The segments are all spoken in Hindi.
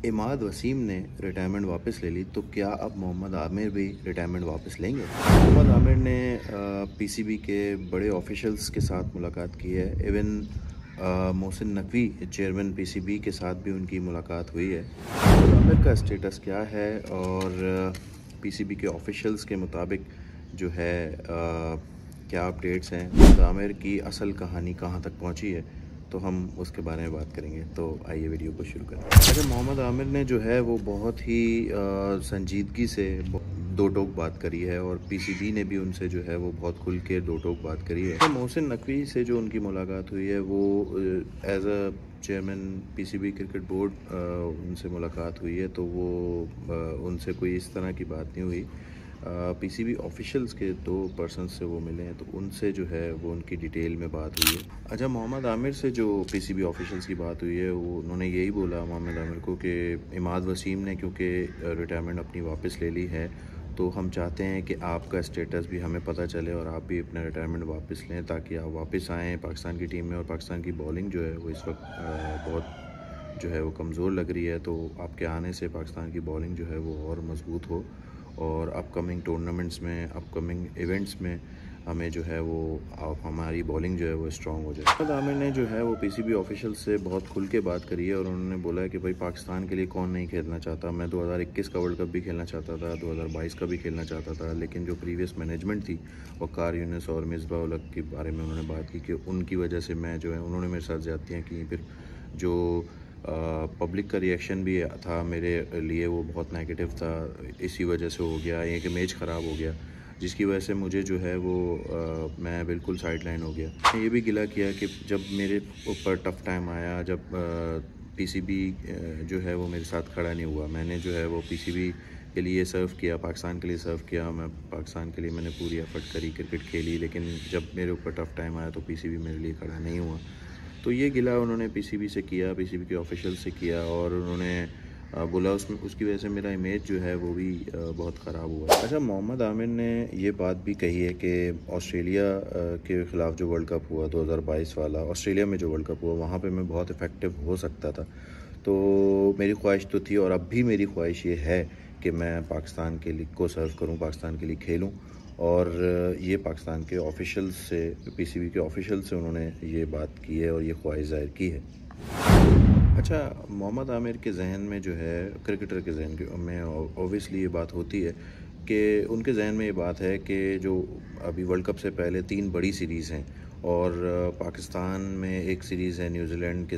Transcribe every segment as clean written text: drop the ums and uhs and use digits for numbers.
इमाद वसीम ने रिटायरमेंट वापस ले ली, तो क्या अब मोहम्मद आमिर भी रिटायरमेंट वापस लेंगे? मोहम्मद आमिर ने पीसीबी के बड़े ऑफिशियल्स के साथ मुलाकात की है। Even Mohsin Naqvi chairman PCB के साथ भी उनकी मुलाकात हुई है। मोहम्मद आमिर का स्टेटस क्या है और पीसीबी के ऑफिशियल्स के मुताबिक जो है क्या अपडेट्स हैं, मोहम्मद आमिर की असल कहानी कहाँ तक पहुँची है, तो हम उसके बारे में बात करेंगे। तो आइए वीडियो को शुरू करें। अच्छा, मोहम्मद आमिर ने जो है वो बहुत ही संजीदगी से दो टोक बात करी है और पीसीबी ने भी उनसे जो है वो बहुत खुल के दो टोक बात करी है। तो मोहसिन नकवी से जो उनकी मुलाकात हुई है वो as a chairman PCB cricket board उनसे मुलाकात हुई है, तो वो उनसे कोई इस तरह की बात नहीं हुई। पीसीबी ऑफिशियल्स के दो पर्सन से वो मिले हैं, तो उनसे जो है वो उनकी डिटेल में बात हुई है। अच्छा, मोहम्मद आमिर से जो पीसीबी ऑफिशियल्स की बात हुई है, वो उन्होंने यही बोला मोहम्मद आमिर को कि इमाद वसीम ने क्योंकि रिटायरमेंट अपनी वापस ले ली है, तो हम चाहते हैं कि आपका स्टेटस भी हमें पता चले और आप भी अपना रिटायरमेंट वापस लें, ताकि आप वापस आएँ पाकिस्तान की टीम में। और पाकिस्तान की बॉलिंग जो है वो इस वक्त बहुत जो है वो कमज़ोर लग रही है, तो आपके आने से पाकिस्तान की बॉलिंग जो है वो और मज़बूत हो और अपकमिंग टूर्नामेंट्स में, अपकमिंग इवेंट्स में हमें जो है वो हमारी बॉलिंग जो है वो स्ट्रॉन्ग हो जाए। मोहम्मद आमिर ने जो है वो पीसीबी ऑफिशियल से बहुत खुल के बात करी है और उन्होंने बोला है कि भाई पाकिस्तान के लिए कौन नहीं खेलना चाहता। मैं 2021 का वर्ल्ड कप भी खेलना चाहता था, 2022 का भी खेलना चाहता था, लेकिन जो प्रीवियस मैनेजमेंट थी, वकार यूनुस और मिसबाह उल-हक के बारे में उन्होंने बात की कि उनकी वजह से मैं जो है, उन्होंने मेरे साथ ज़्यादतियाँ की। फिर जो पब्लिक का रिएक्शन भी था मेरे लिए वो बहुत नेगेटिव था, इसी वजह से हो गया, एक इमेज ख़राब हो गया, जिसकी वजह से मुझे जो है वो मैं बिल्कुल साइडलाइन हो गया। ये भी गिला किया कि जब मेरे ऊपर टफ़ टाइम आया, जब पीसीबी जो है वो मेरे साथ खड़ा नहीं हुआ, मैंने जो है वो पीसीबी के लिए सर्व किया, पाकिस्तान के लिए सर्व किया, मैं पाकिस्तान के लिए मैंने पूरी एफर्ट करी, क्रिकेट खेली, लेकिन जब मेरे ऊपर टफ़ टाइम आया तो पीसीबी मेरे लिए खड़ा नहीं हुआ। तो ये गिला उन्होंने पीसीबी से किया, पीसीबी के ऑफिशियल से किया और उन्होंने बोला उसमें उसकी वजह से मेरा इमेज जो है वो भी बहुत ख़राब हुआ। अच्छा, मोहम्मद आमिर ने ये बात भी कही है कि ऑस्ट्रेलिया के ख़िलाफ़ जो वर्ल्ड कप हुआ 2022 वाला, ऑस्ट्रेलिया में जो वर्ल्ड कप हुआ, वहाँ पे मैं बहुत इफ़ेक्टिव हो सकता था। तो मेरी ख्वाहिश तो थी और अब भी मेरी ख्वाहिश ये है कि मैं पाकिस्तान के लिए को सर्व करूँ, पाकिस्तान के लिए खेलूँ। और ये पाकिस्तान के ऑफिशियल से, पीसीबी के ऑफिशियल से उन्होंने ये बात की है और ये ख्वाहिश ज़ाहिर की है। अच्छा, मोहम्मद आमिर के जहन में जो है, क्रिकेटर के जहन में ऑब्वियसली ये बात होती है कि उनके जहन में ये बात है कि जो अभी वर्ल्ड कप से पहले 3 बड़ी सीरीज़ हैं और पाकिस्तान में एक सीरीज़ है न्यूजीलैंड के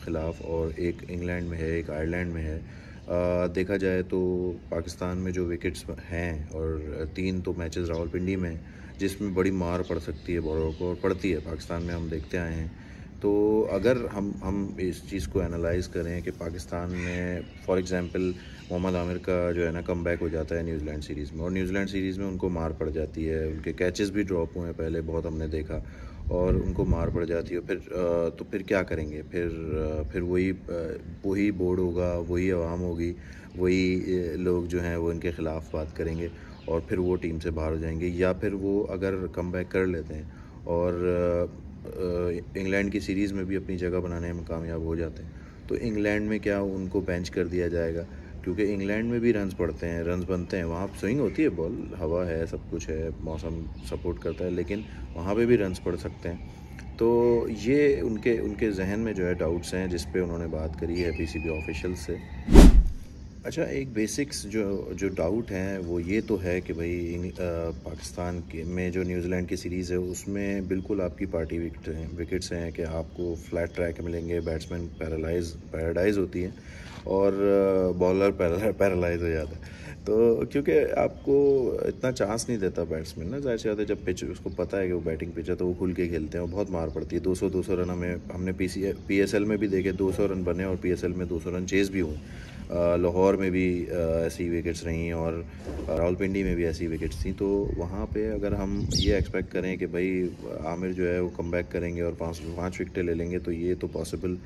ख़िलाफ़ और एक इंग्लैंड में है, एक आयरलैंड में है। देखा जाए तो पाकिस्तान में जो विकेट्स हैं और 3 तो मैचेस रावलपिंडी में जिसमें बड़ी मार पड़ सकती है बॉलरों को, और पड़ती है, पाकिस्तान में हम देखते आए हैं। तो अगर हम इस चीज़ को एनालाइज़ करें कि पाकिस्तान में फॉर एग्ज़ाम्पल मोहम्मद आमिर का जो है ना कमबैक हो जाता है न्यूजीलैंड सीरीज़ में, और न्यूजीलैंड सीरीज़ में उनको मार पड़ जाती है, उनके कैचेस भी ड्रॉप हुए हैं पहले बहुत, हमने देखा, और उनको मार पड़ जाती है, फिर तो फिर क्या करेंगे? फिर वही बोर्ड होगा, वही आवाम होगी, वही लोग जो हैं वो इनके ख़िलाफ़ बात करेंगे और फिर वो टीम से बाहर हो जाएंगे। या फिर वो अगर कमबैक कर लेते हैं और इंग्लैंड की सीरीज़ में भी अपनी जगह बनाने में कामयाब हो जाते हैं, तो इंग्लैंड में क्या उनको बेंच कर दिया जाएगा? क्योंकि इंग्लैंड में भी रन्स पड़ते हैं, रन्स बनते हैं, वहाँ स्विंग होती है, बॉल, हवा है, सब कुछ है, मौसम सपोर्ट करता है, लेकिन वहाँ पे भी रन्स पड़ सकते हैं। तो ये उनके उनके जहन में जो है डाउट्स हैं, जिस पे उन्होंने बात करी है पीसीबी ऑफिशियल से। अच्छा, एक बेसिक्स जो डाउट हैं वो ये तो है कि भाई पाकिस्तान के में जो न्यूजीलैंड की सीरीज़ है उसमें बिल्कुल आपकी पार्टी विकेट्स हैं कि आपको फ्लैट ट्रैक मिलेंगे, बैट्समैन पैराडाइज होती है और बॉलर पैरालाइज हो जाता है। तो क्योंकि आपको इतना चांस नहीं देता बैट्समैन ना, ज़ाहिर सी बात है, जब पिच उसको पता है कि वो बैटिंग पिच है तो वो खुल के खेलते हैं और बहुत मार पड़ती है। 200 रन हमने पीएसएल में भी देखे, 200 रन बने और पीएसएल में 200 रन चेज़ भी हुए। लाहौर में भी ऐसी विकेट्स रहीं और रावलपिंडी में भी ऐसी विकेट्स थी। तो वहाँ पे अगर हम ये एक्सपेक्ट करें कि भाई आमिर जो है वो कमबैक करेंगे और 5 विकेटें ले लेंगे, तो ये तो पॉसिबल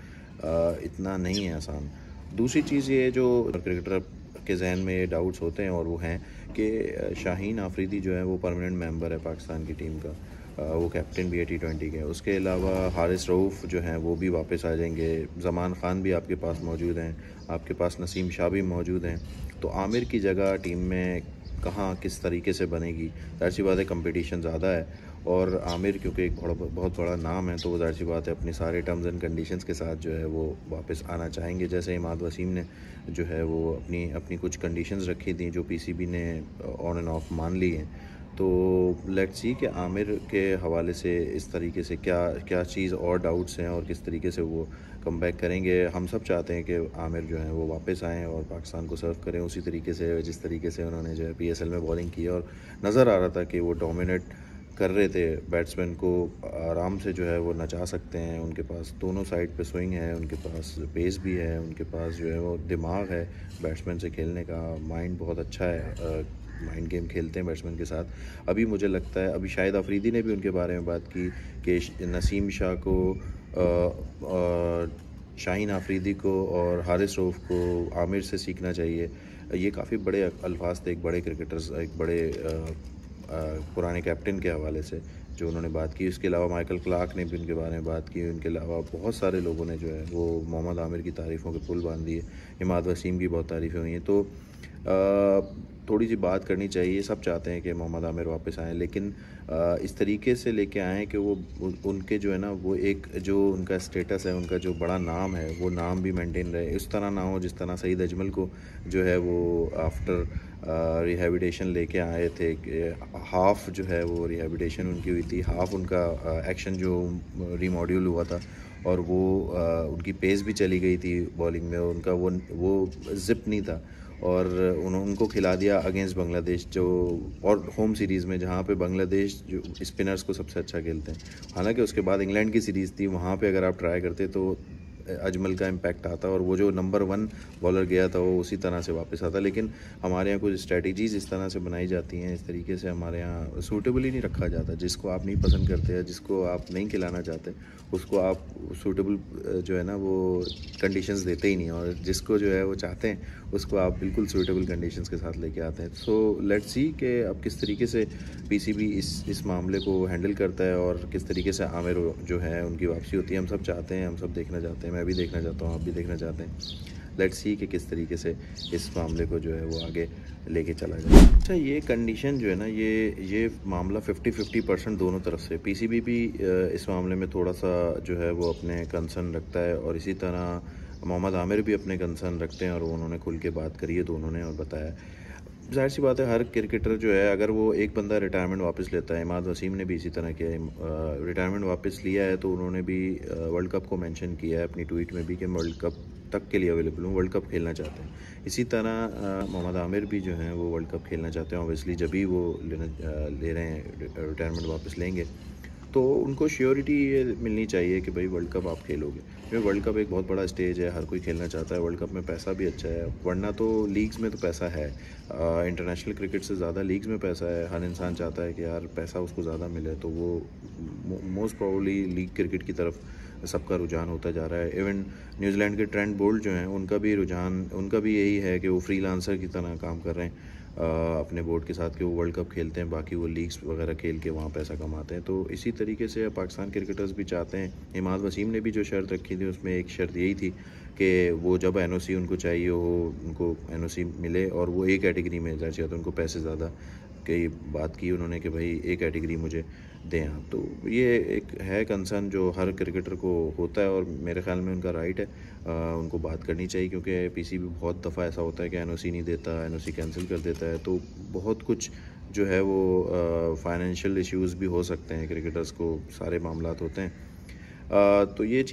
इतना नहीं है आसान। दूसरी चीज़ ये जो क्रिकेटर के जहन में ये डाउट्स होते हैं और वो हैं कि शाहीन आफरीदी जो है वो परमानेंट मेंबर है पाकिस्तान की टीम का, वो कैप्टन भी है T20 के। उसके अलावा हारिस रऊफ़ जो हैं वो भी वापस आ जाएंगे। ज़मान ख़ान भी आपके पास मौजूद हैं, आपके पास नसीम शाह भी मौजूद हैं। तो आमिर की जगह टीम में कहाँ किस तरीके से बनेगी, ज़ाहिर सी बात है कंपटीशन ज़्यादा है, और आमिर क्योंकि एक बहुत बड़ा नाम है, तो वो ज़ाहिर सी बात है अपने सारे टर्म्स एंड कंडीशंस के साथ जो है वो वापस आना चाहेंगे। जैसे इमाद वसीम ने जो है वो अपनी कुछ कंडीशंस रखी थी जो पीसीबी ने ऑन एंड ऑफ मान ली हैं। तो लेट्स सी कि आमिर के हवाले से इस तरीके से क्या क्या चीज़ और डाउट्स हैं और किस तरीके से वो कम बैक करेंगे। हम सब चाहते हैं कि आमिर जो है वो वापस आएँ और पाकिस्तान को सर्व करें उसी तरीके से जिस तरीके से उन्होंने जो है PSL में बॉलिंग की, और नज़र आ रहा था कि वो डोमिनेट कर रहे थे, बैट्समैन को आराम से जो है वो नचा सकते हैं। उनके पास दोनों साइड पे स्विंग है, उनके पास पेस भी है, उनके पास जो है वो दिमाग है बैट्समैन से खेलने का, माइंड बहुत अच्छा है, माइंड गेम खेलते हैं बैट्समैन के साथ। अभी मुझे लगता है, अभी शाहिद अफरीदी ने भी उनके बारे में बात की कि नसीम शाह को, शाहीन अफरीदी को और हारिस रऊफ़ को आमिर से सीखना चाहिए। ये काफ़ी बड़े अल्फाज थे एक बड़े क्रिकेटर्स, एक बड़े पुराने कैप्टन के हवाले से जो उन्होंने बात की। उसके अलावा माइकल क्लार्क ने भी उनके बारे में बात की। उनके अलावा बहुत सारे लोगों ने जो है वो मोहम्मद आमिर की तारीफ़ों के पुल बांध दिए। इमाद वसीम की बहुत तारीफ़ें हुई हैं। तो थोड़ी सी बात करनी चाहिए। सब चाहते हैं कि मोहम्मद आमिर वापस आएँ, लेकिन इस तरीके से लेके आएँ कि वो उनके जो है ना वो एक जो उनका स्टेटस है, उनका जो बड़ा नाम है, वो नाम भी मेंटेन रहे। इस तरह ना हो जिस तरह सईद अजमल को जो है वो आफ्टर रिहैबिलिटेशन लेके आए थे कि हाफ़ जो है वो रिहैबिलिटेशन उनकी हुई थी, हाफ़ उनका एक्शन जो रीमॉड्यूल हुआ था, और वो उनकी पेस भी चली गई थी बॉलिंग में, उनका वो ज़िप नहीं था, और उनको खिला दिया अगेंस्ट बांग्लादेश जो, और होम सीरीज़ में जहाँ पे बांग्लादेश जो स्पिनर्स को सबसे अच्छा खेलते हैं। हालांकि उसके बाद इंग्लैंड की सीरीज़ थी, वहाँ पे अगर आप ट्राई करते तो अजमल का इम्पैक्ट आता और वो जो नंबर 1 बॉलर गया था वो उसी तरह से वापस आता। लेकिन हमारे यहाँ कुछ स्ट्रेटजीज़ इस तरह से बनाई जाती हैं, इस तरीके से हमारे यहाँ सूटेबल ही नहीं रखा जाता। जिसको आप नहीं पसंद करते हैं, जिसको आप नहीं खिलाना चाहते, उसको आप सूटेबल जो है ना वो कंडीशंस देते ही नहीं, और जिसको जो है वो चाहते हैं उसको आप बिल्कुल सूटेबल कंडीशंस के साथ लेके आते हैं। सो लेट्स सी कि अब किस तरीके से पीसीबी इस मामले को हैंडल करता है और किस तरीके से आमिर जो है उनकी वापसी होती है। हम सब चाहते हैं, हम सब देखना चाहते हैं, मैं भी देखना चाहता हूँ, आप भी देखना चाहते हैं। लेट्स सी कि किस तरीके से इस मामले को जो है वो आगे लेके चला जाए। अच्छा, ये कंडीशन जो है ना, ये मामला 50-50% दोनों तरफ से। पीसीबी भी इस मामले में थोड़ा सा जो है वो अपने कंसर्न रखता है, और इसी तरह मोहम्मद आमिर भी अपने कंसर्न रखते हैं, और उन्होंने खुल के बात करी है दोनों ने और बताया। ज़ाहिर सी बात है हर क्रिकेटर जो है, अगर वो एक बंदा रिटायरमेंट वापस लेता है, इमाद वसीम ने भी इसी तरह किया है, रिटायरमेंट वापस लिया है, तो उन्होंने भी वर्ल्ड कप को मेंशन किया है अपनी ट्वीट में भी कि वर्ल्ड कप तक के लिए अवेलेबल हूँ, वर्ल्ड कप खेलना चाहते हैं। इसी तरह मोहम्मद आमिर भी जो हैं वो वर्ल्ड कप खेलना चाहते हैं। ऑब्वियसली जब भी वो ले रहे हैं, रिटायरमेंट वापस लेंगे, तो उनको श्योरिटी ये मिलनी चाहिए कि भाई वर्ल्ड कप आप खेलोगे, क्योंकि वर्ल्ड कप एक बहुत बड़ा स्टेज है, हर कोई खेलना चाहता है। वर्ल्ड कप में पैसा भी अच्छा है, वरना तो लीग्स में तो पैसा है, इंटरनेशनल क्रिकेट से ज़्यादा लीग्स में पैसा है। हर इंसान चाहता है कि यार पैसा उसको ज़्यादा मिले, तो वो मोस्ट प्रोबेबली लीग क्रिकेट की तरफ सबका रुझान होता जा रहा है। इवन न्यूजीलैंड के ट्रेंट बोल्ट जो हैं, उनका भी रुझान, उनका भी यही है कि वो फ्रीलांसर की तरह काम कर रहे हैं अपने बोर्ड के साथ, कि वो वर्ल्ड कप खेलते हैं, बाकी वो लीग्स वगैरह खेल के वहाँ पैसा कमाते हैं। तो इसी तरीके से पाकिस्तान क्रिकेटर्स भी चाहते हैं। इमाद वसीम ने भी जो शर्त रखी थी, उसमें एक शर्त यही थी कि वो जब एनओसी उनको चाहिए हो, उनको एनओसी मिले, और वो एक कैटेगरी में जाना चाहिए, तो उनको पैसे ज़्यादा की बात की उन्होंने कि भाई एक कैटेगरी मुझे दें आप। तो ये एक है कंसर्न जो हर क्रिकेटर को होता है, और मेरे ख्याल में उनका राइट है, उनको बात करनी चाहिए, क्योंकि पीसीबी बहुत दफ़ा ऐसा होता है कि एनओसी नहीं देता, एनओसी कैंसिल कर देता है, तो बहुत कुछ जो है वो फाइनेंशियल इश्यूज़ भी हो सकते हैं क्रिकेटर्स को, सारे मामलात होते हैं। तो ये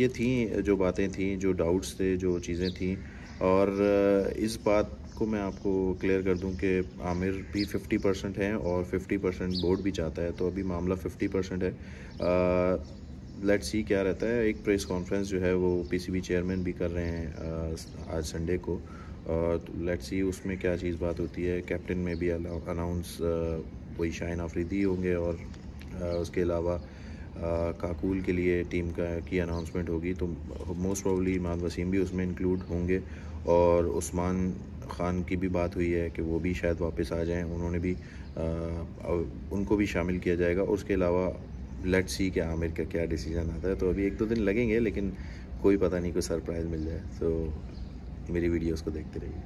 थी जो बातें थी, जो डाउट्स थे, जो चीज़ें थी। और इस बात को मैं आपको क्लियर कर दूं कि आमिर भी 50% हैं और 50% बोर्ड भी चाहता है, तो अभी मामला 50% है। लेट्स सी क्या रहता है। एक प्रेस कॉन्फ्रेंस जो है वो पीसीबी चेयरमैन भी कर रहे हैं आज संडे को, तो लेट्स सी उसमें क्या चीज़ बात होती है। कैप्टन में भी अनाउंस वही शाहीन अफरीदी होंगे, और उसके अलावा काकूल के लिए टीम की अनाउंसमेंट होगी, तो मोस्ट प्रोबेबली इमाद वसीम भी उसमें इंक्लूड होंगे, और उस्मान ख़ान की भी बात हुई है कि वो भी शायद वापस आ जाएं, उन्होंने भी उनको भी शामिल किया जाएगा। उसके अलावा लेट्स सी कि आमिर का क्या डिसीजन आता है। तो अभी 1-2 दिन लगेंगे, लेकिन कोई पता नहीं, कोई सरप्राइज़ मिल जाए। तो मेरी वीडियोस को देखते रहिए।